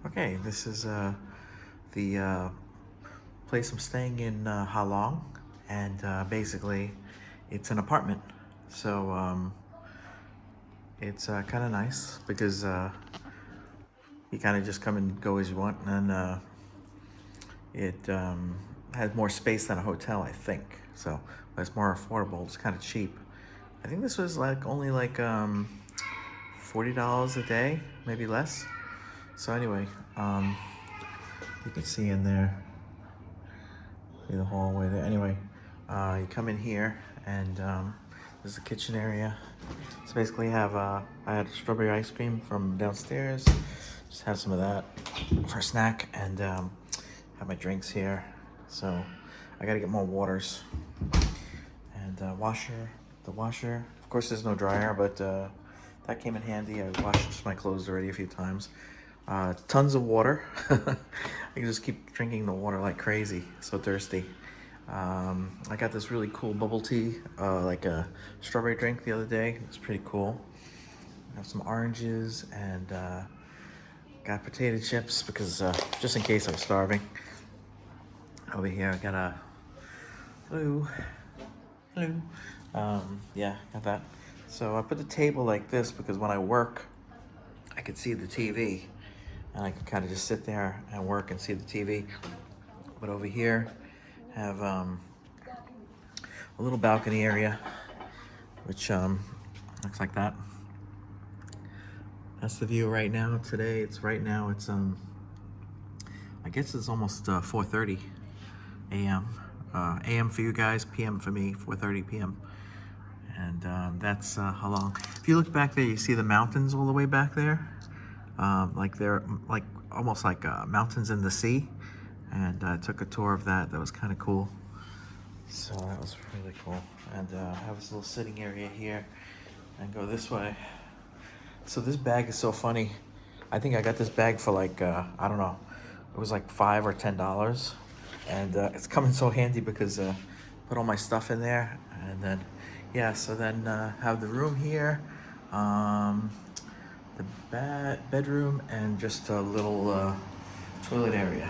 Okay, this is the place I'm staying in Halong, and basically it's an apartment. So it's kind of nice because you kind of just come and go as you want, and it has more space than a hotel, I think. So, but it's more affordable. It's kind of cheap. I think this was like only like $40 a day, maybe less. So anyway, you can see in there, see the hallway there. Anyway, you come in here, and this is the kitchen area. So basically, I had strawberry ice cream from downstairs. Just have some of that for a snack, and have my drinks here. So I gotta get more waters. And the washer. Of course, there's no dryer, but that came in handy. I washed my clothes already a few times. Tons of water. I can just keep drinking the water like crazy. So thirsty. I got this really cool bubble tea, like a strawberry drink the other day. It's pretty cool. I have some oranges, and got potato chips because just in case I was starving. Over here I got a hello. Yeah, got that. So I put the table like this because when I work, I could see the TV, and I can kind of just sit there and work and see the TV. But over here, have a little balcony area, which looks like that. That's the view right now. Today, it's I guess it's almost 4:30 a.m. AM for you guys, PM for me, 4:30 p.m. And that's how long. If you look back there, you see the mountains all the way back there. Like they're like almost like mountains in the sea. And I took a tour of that. That was kind of cool. So that was really cool. And I have this little sitting area here, and go this way. So this bag is so funny. I think I got this bag for like, I don't know, it was like $5 or $10. And it's coming so handy because put all my stuff in there. And then, yeah, so then have the room here, the bedroom, and just a little toilet area.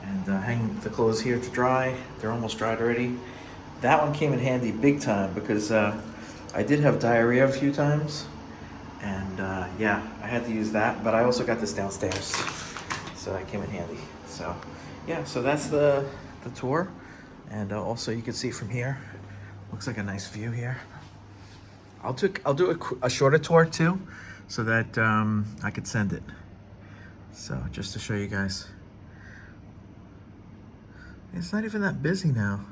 And hang the clothes here to dry. They're almost dried already. That one came in handy big time because I did have diarrhea a few times. And yeah, I had to use that, but I also got this downstairs. So that came in handy. So yeah, so that's the tour. And also you can see from here, looks like a nice view here. I'll do a shorter tour too, so that I could send it. So just to show you guys. It's not even that busy now.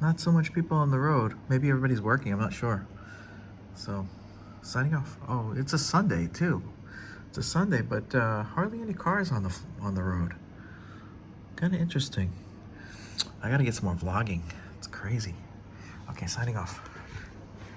Not so much people on the road. Maybe everybody's working, I'm not sure. So, signing off. Oh, it's a Sunday too. It's a Sunday, but hardly any cars on the road. Kind of interesting. I gotta get some more vlogging. It's crazy. Okay, signing off.